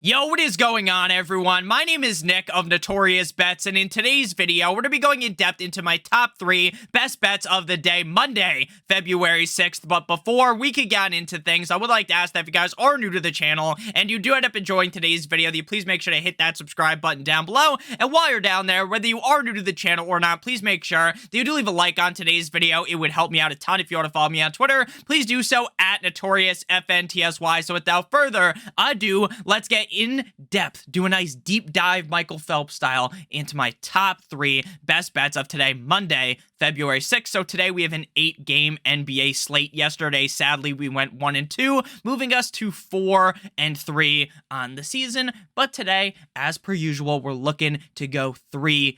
Yo, what is going on, everyone? My name is Nick of Notorious Bets, and in today's video, we're going to be going in depth into my top 3 best bets of the day, Monday, February 6th. But before we could get into things, I would like to ask that if you guys are new to the channel and you do end up enjoying today's video, that you please make sure to hit that subscribe button down below. And while you're down there, whether you are new to the channel or not, please make sure that you do leave a like on today's video. It would help me out a ton. If you want to follow me on Twitter, please do so at NotoriousFNTSY. So without further ado, let's get in depth, do a nice deep dive Michael Phelps style into my top 3 best bets of today, Monday, February 6th. So today we have an 8-game NBA slate. Yesterday, sadly, we went 1-2, moving us to 4-3 on the season. But today, as per usual, we're looking to go 3-0.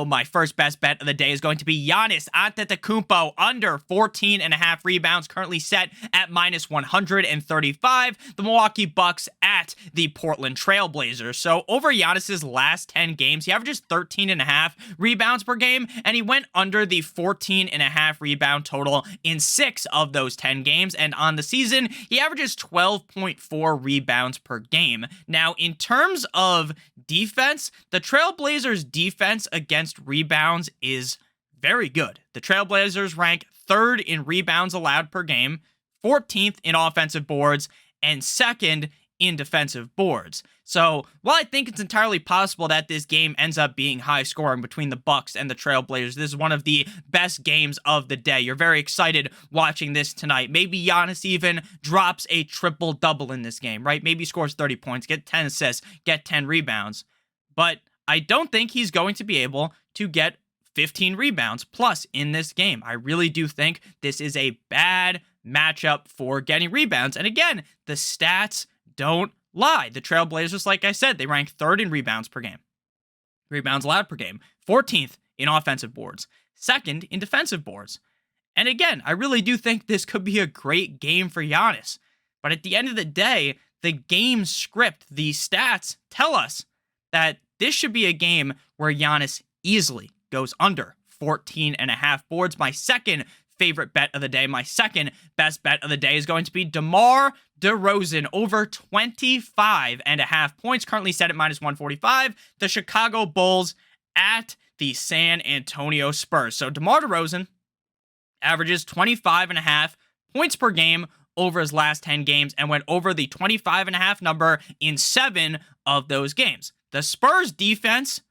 My first best bet of the day is going to be Giannis Antetokounmpo under 14.5 rebounds, currently set at minus 135. The Milwaukee Bucks at the Portland Trail Blazers. So over Giannis's last 10 games, he averages 13.5 rebounds per game, and he went under the 14.5 rebound total in 6 of those 10 games. And on the season, he averages 12.4 rebounds per game. Now, in terms of defense, the Trailblazers' defense against rebounds is very good. The Trailblazers rank 3rd in rebounds allowed per game, 14th in offensive boards, and 2nd in defensive boards. So while I think it's entirely possible that this game ends up being high scoring between the Bucks and the Trailblazers, this is one of the best games of the day. You're very excited watching this tonight. Maybe Giannis even drops a triple-double in this game, right? Maybe scores 30 points, get 10 assists, get 10 rebounds. But I don't think he's going to be able to get 15 rebounds plus in this game. I really do think this is a bad matchup for getting rebounds. And again, the stats don't lie. The Trailblazers, like I said, they rank 3rd in rebounds per game. Rebounds allowed per game. 14th in offensive boards. 2nd in defensive boards. And again, I really do think this could be a great game for Giannis. But at the end of the day, the game script, the stats tell us that this should be a game where Giannis easily goes under 14.5 boards. My second favorite bet of the day, my second best bet of the day is going to be DeMar DeRozan over 25.5 points, currently set at minus 145. The Chicago Bulls at the San Antonio Spurs. So DeMar DeRozan averages 25.5 points per game over his last 10 games and went over the 25.5 number in 7 of those games. The Spurs defense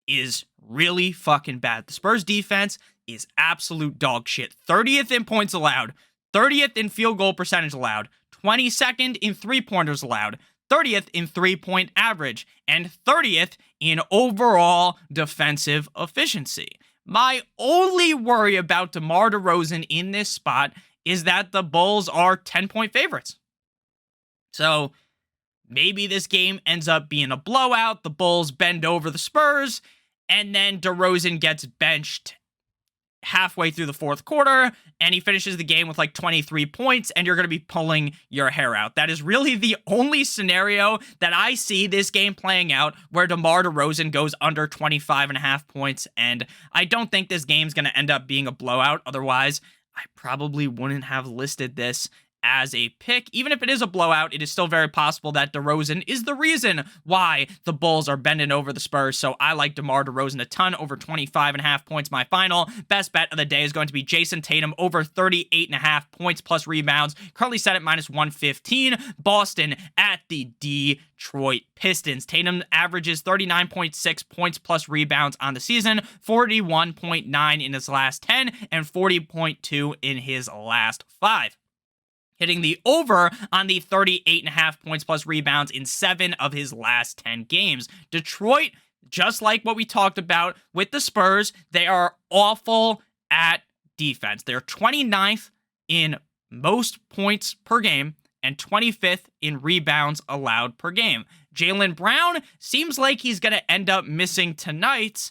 is really fucking bad. The Spurs defense is absolute dog shit. 30th in points allowed, 30th in field goal percentage allowed, 22nd in three-pointers allowed, 30th in three-point average, and 30th in overall defensive efficiency. My only worry about DeMar DeRozan in this spot is that the Bulls are 10-point favorites. So maybe this game ends up being a blowout, the Bulls bend over the Spurs, and then DeRozan gets benched halfway through the 4th quarter, and he finishes the game with like 23 points, and you're going to be pulling your hair out. That is really the only scenario that I see this game playing out where DeMar DeRozan goes under 25.5 points, and I don't think this game's going to end up being a blowout. Otherwise, I probably wouldn't have listed this as a pick. Even if it is a blowout, it is still very possible that DeRozan is the reason why the Bulls are bending over the Spurs. So I like DeMar DeRozan a ton, over 25.5 points. My final best bet of the day is going to be Jayson Tatum over 38.5 points plus rebounds, currently set at minus 115. Boston at the Detroit Pistons. Tatum averages 39.6 points plus rebounds on the season, 41.9 in his last 10, and 40.2 in his last 5. Hitting the over on the 38.5 points plus rebounds in 7 of his last 10 games. Detroit, just like what we talked about with the Spurs, they are awful at defense. They're 29th in most points per game and 25th in rebounds allowed per game. Jaylen Brown seems like he's going to end up missing tonight.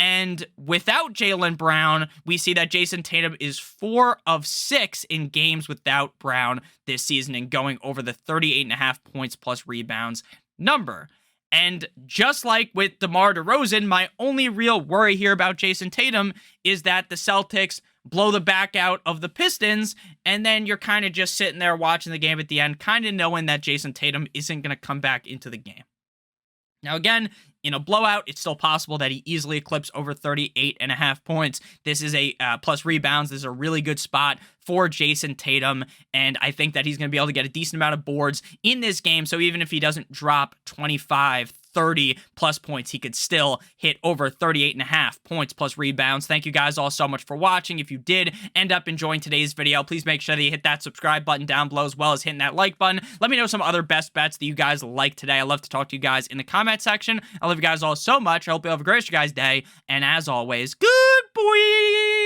And without Jaylen Brown, we see that Jayson Tatum is 4 of 6 in games without Brown this season and going over the 38.5 points plus rebounds number. And just like with DeMar DeRozan, my only real worry here about Jayson Tatum is that the Celtics blow the back out of the Pistons, and then you're kind of just sitting there watching the game at the end, kind of knowing that Jayson Tatum isn't going to come back into the game. Now, again, in a blowout, it's still possible that he easily eclipses over 38.5 points. This is a plus rebounds. This is a really good spot for Jayson Tatum, and I think that he's going to be able to get a decent amount of boards in this game, so even if he doesn't drop 25, 30 plus points, he could still hit over 38.5 points plus rebounds. Thank you guys all so much for watching. If you did end up enjoying today's video, please make sure that you hit that subscribe button down below, as well as hitting that like button. Let me know some other best bets that you guys like today. I love to talk to you guys in the comment section. I love you guys all so much. I hope you have a great guys' day, and as always, good boy.